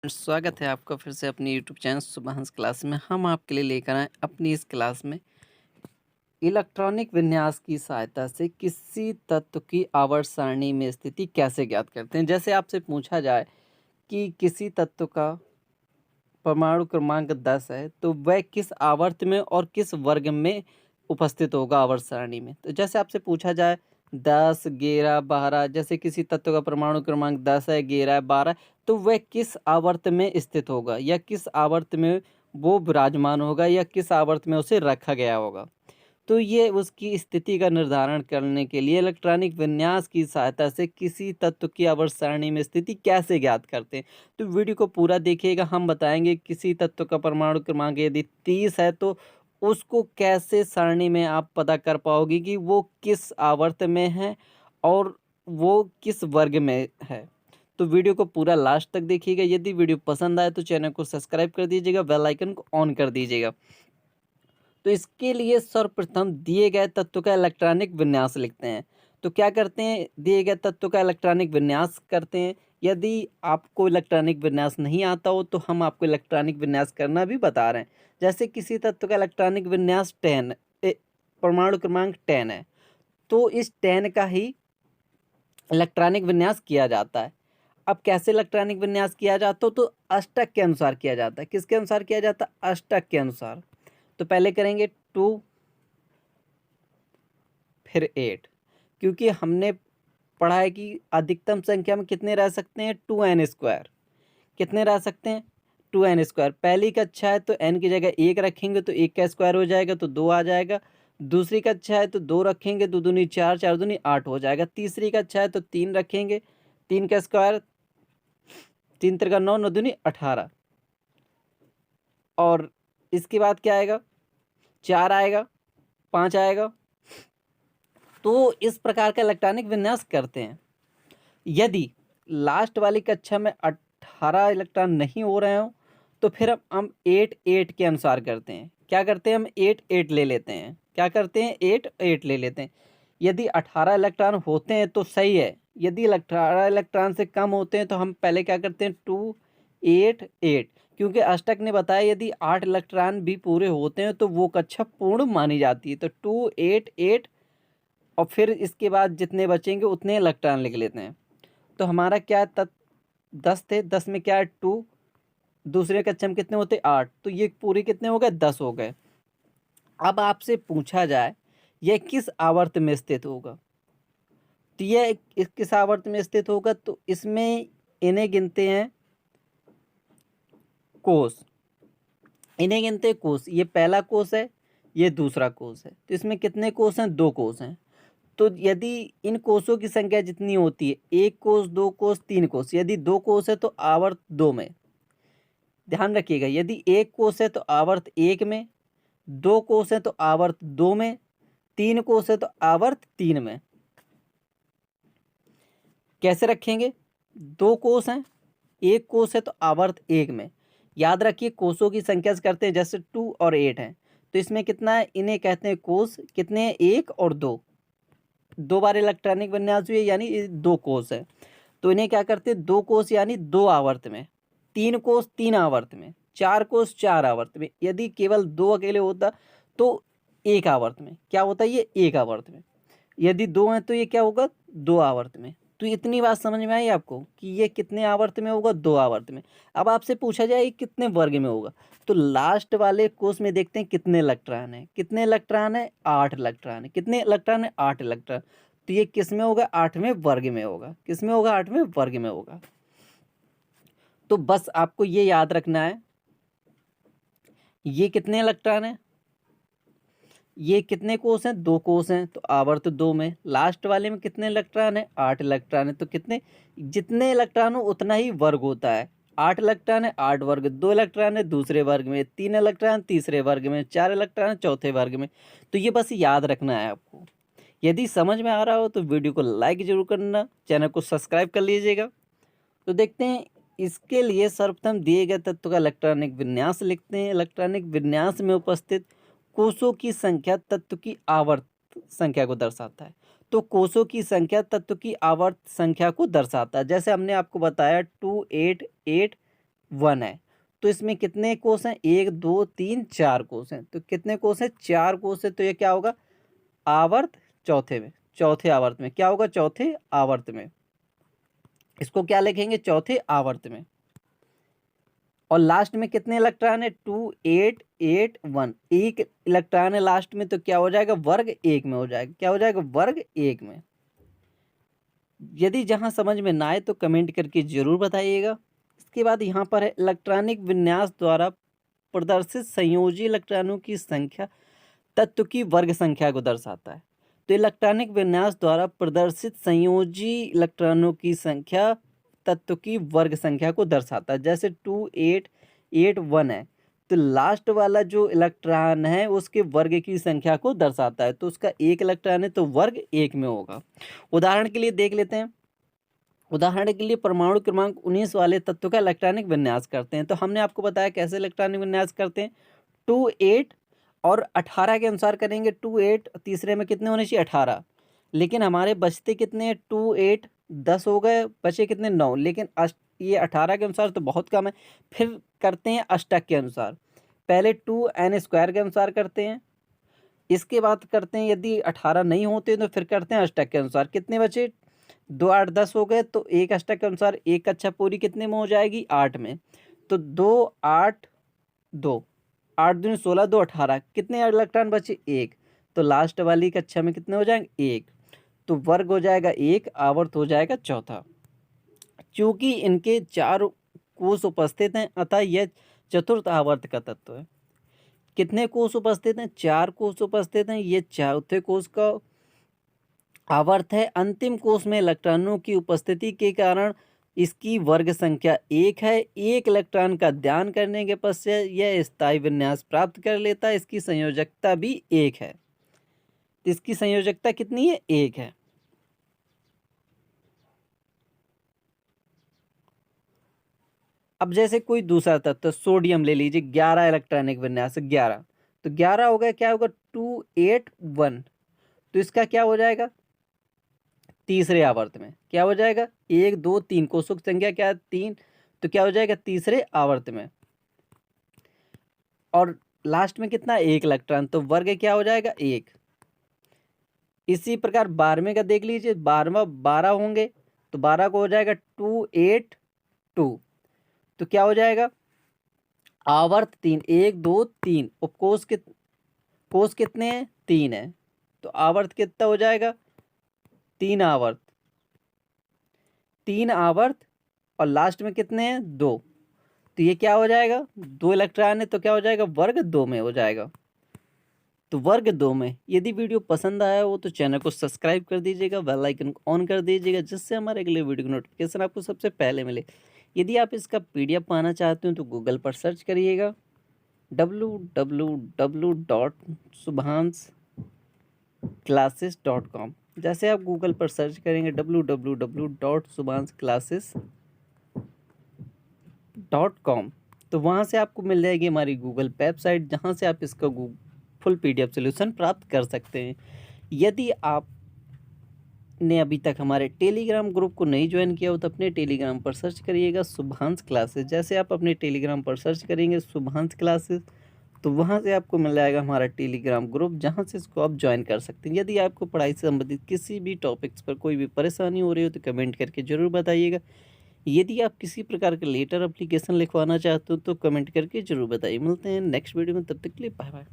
स्वागत है आपका फिर से अपनी यूट्यूब चैनल सुबहांस क्लास में। हम आपके लिए लेकर आए अपनी इस क्लास में इलेक्ट्रॉनिक विन्यास की सहायता से किसी तत्व की आवर्त सारणी में स्थिति कैसे ज्ञात करते हैं। जैसे आपसे पूछा जाए कि किसी तत्व का परमाणु क्रमांक 10 है तो वह किस आवर्त में और किस वर्ग में उपस्थित होगा आवर्त सारणी में। तो जैसे आपसे पूछा जाए 10, 11, 12, जैसे किसी तत्व का परमाणु क्रमांक 10 है, 11 है, 12, तो वह किस आवर्त में स्थित होगा या किस आवर्त में वो विराजमान होगा या किस आवर्त में उसे रखा गया होगा। तो ये उसकी स्थिति का निर्धारण करने के लिए इलेक्ट्रॉनिक विन्यास की सहायता से किसी तत्व की आवर्त सारणी में स्थिति कैसे ज्ञात करते हैं। तो वीडियो को पूरा देखिएगा। हम बताएंगे किसी तत्व का परमाणु क्रमांक यदि 30 है तो उसको कैसे सारणी में आप पता कर पाओगे कि वो किस आवर्त में है और वो किस वर्ग में है। तो वीडियो को पूरा लास्ट तक देखिएगा। यदि वीडियो पसंद आए तो चैनल को सब्सक्राइब कर दीजिएगा, बेल आइकन को ऑन कर दीजिएगा। तो इसके लिए सर्वप्रथम दिए गए तत्व का इलेक्ट्रॉनिक विन्यास लिखते हैं। तो क्या करते हैं, दिए गए तत्व का इलेक्ट्रॉनिक विन्यास करते हैं। यदि आपको इलेक्ट्रॉनिक विन्यास नहीं आता हो तो हम आपको इलेक्ट्रॉनिक विन्यास करना भी बता रहे हैं। जैसे किसी तत्व का इलेक्ट्रॉनिक विन्यास 10 परमाणु क्रमांक 10 है तो इस 10 का ही इलेक्ट्रॉनिक विन्यास किया जाता है। अब कैसे इलेक्ट्रॉनिक विन्यास किया जाता हो तो अष्टक के अनुसार किया जाता है। किसके अनुसार किया जाता है? अष्टक के अनुसार। तो पहले करेंगे 2 फिर 8, क्योंकि हमने पढ़ा है कि अधिकतम संख्या में कितने रह सकते हैं? 2n²। कितने रह सकते हैं? 2n²। पहली कक्षा है तो n की जगह 1 रखेंगे तो 1 का स्क्वायर हो जाएगा तो 2 आ जाएगा। दूसरी कक्षा है तो 2 रखेंगे, 2 दूनी 4, 4 दूनी 8 हो जाएगा। तीसरी कक्षा है तो 3 रखेंगे, 3 का स्क्वायर 3 त्रिका 9, 9 दूनी 18। और इसके बाद क्या आएगा? 4 आएगा, 5 आएगा। तो इस प्रकार का इलेक्ट्रॉनिक विन्यास करते हैं। यदि लास्ट वाली कक्षा में 18 इलेक्ट्रॉन नहीं हो रहे हो तो फिर हम 8 8 के अनुसार करते हैं। क्या करते हैं? हम 8 8 ले लेते हैं। क्या करते हैं? 8 8 ले लेते हैं। यदि 18 इलेक्ट्रॉन होते हैं तो सही है। यदि 18 इलेक्ट्रॉन से कम होते हैं तो हम पहले क्या करते हैं? 2 8 8, क्योंकि अष्टक ने बताया यदि 8 इलेक्ट्रॉन भी पूरे होते हैं तो वो कक्षा पूर्ण मानी जाती है। तो 2 8 8 और फिर इसके बाद जितने बचेंगे उतने इलेक्ट्रॉन लिख लेते हैं। तो हमारा क्या है? 10 थे, 10 में क्या है? 2। दूसरे कक्षा में कितने होते? 8। तो ये पूरे कितने हो गए? 10 हो गए। अब आपसे पूछा जाए यह किस आवर्त में स्थित होगा, तो यह किस आवर्त में स्थित होगा? तो इसमें इन्हें गिनते हैं कोष। इन्हें गिनते हैं कोष। ये पहला कोष है, ये दूसरा कोष है। तो इसमें कितने कोष हैं? 2 कोष हैं। तो यदि इन कोषों की संख्या जितनी होती है, 1 कोष, 2 कोष, 3 कोष, यदि 2 कोष है तो आवर्त 2 में। ध्यान रखिएगा, यदि 1 कोष है तो आवर्त 1 में, 2 कोष है तो आवर्त 2 में, 3 कोष है तो आवर्त 3 में। कैसे रखेंगे? 2 कोष हैं, 1 कोष है तो आवर्त 1 में। याद रखिए कोषों की संख्या से करते हैं, जैसे 2 और 8 है तो इसमें कितना है? इन्हें कहते हैं कोष। कितने हैं? 1 और 2। 2 बार इलेक्ट्रॉनिक विन्यास हुए यानी 2 कोष है। तो इन्हें क्या करते हैं? 2 कोष यानी 2 आवर्त में, 3 कोष 3 आवर्त में, 4 कोष 4 आवर्त में। यदि केवल 2 अकेले होता तो 1 आवर्त में। क्या होता है? ये 1 आवर्त में। यदि 2 हैं तो ये क्या होगा? 2 आवर्त में। तो इतनी बात समझ में आई आपको कि ये कितने आवर्त में होगा? 2 आवर्त में। अब आपसे पूछा जाए कितने वर्ग में होगा, तो लास्ट वाले कोष में देखते हैं कितने इलेक्ट्रॉन है। कितने इलेक्ट्रॉन है? 8 इलेक्ट्रॉन है। कितने इलेक्ट्रॉन है? 8 इलेक्ट्रॉन। तो ये किस में होगा? 8वें वर्ग में होगा। किस में होगा? 8वें वर्ग में होगा। तो बस आपको ये याद रखना है, ये कितने इलेक्ट्रॉन है, ये कितने कोष हैं? 2 कोष हैं तो आवर्त 2 में। लास्ट वाले में कितने इलेक्ट्रॉन है? 8 इलेक्ट्रॉन है। तो कितने, जितने इलेक्ट्रॉन हो उतना ही वर्ग होता है। 8 इलेक्ट्रॉन है 8 वर्ग, 2 इलेक्ट्रॉन है दूसरे वर्ग में, 3 इलेक्ट्रॉन तीसरे वर्ग में, 4 इलेक्ट्रॉन चौथे वर्ग में। तो ये बस याद रखना है आपको। यदि समझ में आ रहा हो तो वीडियो को लाइक जरूर करना, चैनल को सब्सक्राइब कर लीजिएगा। तो देखते हैं, इसके लिए सर्वप्रथम दिए गए तत्व का इलेक्ट्रॉनिक विन्यास लिखते हैं। इलेक्ट्रॉनिक विन्यास में उपस्थित कोषों की संख्या तत्व की आवर्त संख्या को दर्शाता है। तो कोषों की संख्या तत्व की आवर्त संख्या को दर्शाता है। जैसे हमने आपको बताया 2 8 8 1 है। तो इसमें कितने कोष हैं? 1 2 3 4 कोष हैं। तो कितने कोष हैं? 4 कोष है। तो ये क्या होगा? आवर्त चौथे में, चौथे आवर्त में क्या होगा? चौथे आवर्त में। इसको क्या लिखेंगे? चौथे आवर्त में। और लास्ट में कितने इलेक्ट्रॉन है? 2 8 8 1। एक इलेक्ट्रॉन है लास्ट में, तो क्या हो जाएगा? वर्ग 1 में हो जाएगा। क्या हो जाएगा? वर्ग 1 में। यदि जहां समझ में ना आए तो कमेंट करके जरूर बताइएगा। इसके बाद यहाँ पर है इलेक्ट्रॉनिक विन्यास द्वारा प्रदर्शित संयोजी इलेक्ट्रॉनों की संख्या तत्व की वर्ग संख्या को दर्शाता है। तो इलेक्ट्रॉनिक विन्यास द्वारा प्रदर्शित संयोजी इलेक्ट्रॉनों की संख्या तत्व की वर्ग संख्या को दर्शाता है। जैसे 2 8 8 1 है, तो लास्ट वाला जो इलेक्ट्रॉन है उसके वर्ग की संख्या को दर्शाता है। तो उसका एक इलेक्ट्रॉन है तो वर्ग 1 में होगा। उदाहरण के लिए देख लेते हैं। उदाहरण के लिए परमाणु क्रमांक 19 वाले तत्व का इलेक्ट्रॉनिक विन्यास करते हैं। तो हमने आपको बताया कैसे इलेक्ट्रॉनिक विन्यास करते हैं। 2 8 और 18 के अनुसार करेंगे। 2 8 तीसरे में कितने होने चाहिए? 18। लेकिन हमारे बचते कितने हैं? 2 8 10 हो गए, बचे कितने? 9। लेकिन ये 18 के अनुसार तो बहुत कम है। फिर करते हैं अष्टक के अनुसार। पहले 2n² के अनुसार करते हैं, इसके बाद करते हैं यदि 18 नहीं होते तो फिर करते हैं अष्टक के अनुसार। कितने बचे? 2 8 10 हो गए, तो एक अष्टक के अनुसार एक कक्षा पूरी कितने में हो जाएगी? 8 में। तो 2 8 2 8 दूनी 16, 2 18। कितने इलेक्ट्रॉन बचे? 1। तो लास्ट वाली कक्षा में कितने हो जाएंगे? 1। तो वर्ग हो जाएगा 1, आवर्त हो जाएगा चौथा। चूंकि इनके 4 कोष उपस्थित हैं अतः यह चतुर्थ आवर्त का तत्व है। कितने कोष उपस्थित हैं? 4 कोष उपस्थित हैं। ये चौथे कोष का आवर्त है। अंतिम कोष में इलेक्ट्रॉनों की उपस्थिति के कारण इसकी वर्ग संख्या 1 है। एक इलेक्ट्रॉन का दान करने के पश्चात यह स्थायी विन्यास प्राप्त कर लेता है। इसकी संयोजकता भी 1 है। इसकी संयोजकता कितनी है? 1 है। अब जैसे कोई दूसरा तत्व सोडियम ले लीजिए, 11 इलेक्ट्रॉनिक विन्यास, 11। तो 11 हो गया, क्या होगा? 2 8 1। तो इसका क्या हो जाएगा? तीसरे आवर्त में क्या हो जाएगा? 1 2 3। कोषों की संख्या क्या है? 3। तो क्या हो जाएगा? तीसरे आवर्त में। और लास्ट में कितना? 1 इलेक्ट्रॉन, तो वर्ग क्या हो जाएगा? 1। इसी प्रकार 12वें का देख लीजिए। 12वां 12 होंगे, तो 12 को हो जाएगा 2 8 2। तो क्या हो जाएगा? आवर्त 3, 1 2 3। उपकोष कोष कितने हैं? 3 है। तो आवर्त कितना हो जाएगा? 3 आवर्त। 3 आवर्त और लास्ट में कितने हैं? 2। तो ये क्या हो जाएगा? 2 इलेक्ट्रॉन है, तो क्या हो जाएगा? वर्ग 2 में हो जाएगा। तो वर्ग 2 में। यदि वीडियो पसंद आया हो तो चैनल को सब्सक्राइब कर दीजिएगा, बेल आइकन को ऑन कर दीजिएगा, जिससे हमारे अगले वीडियो की नोटिफिकेशन आपको सबसे पहले मिले। यदि आप इसका PDF पाना चाहते हो तो गूगल पर सर्च करिएगा www.subhansclasses.com। जैसे आप गूगल पर सर्च करेंगे www.subhansclasses.com, तो वहाँ से आपको मिल जाएगी हमारी गूगल वेबसाइट, जहाँ से आप इसका फुल PDF सोल्यूशन प्राप्त कर सकते हैं। यदि आपने अभी तक हमारे टेलीग्राम ग्रुप को नहीं ज्वाइन किया हो तो अपने टेलीग्राम पर सर्च करिएगा शुभांश क्लासेस। जैसे आप अपने टेलीग्राम पर सर्च करेंगे शुभांश क्लासेस, तो वहाँ से आपको मिल जाएगा हमारा टेलीग्राम ग्रुप, जहाँ से इसको आप ज्वाइन कर सकते हैं। यदि आपको पढ़ाई से संबंधित किसी भी टॉपिक्स पर कोई भी परेशानी हो रही हो तो कमेंट करके ज़रूर बताइएगा। यदि आप किसी प्रकार का लेटर एप्लीकेशन लिखवाना चाहते हो तो कमेंट करके ज़रूर बताइए। मिलते हैं नेक्स्ट वीडियो में, तब तक के लिए बाय बाय।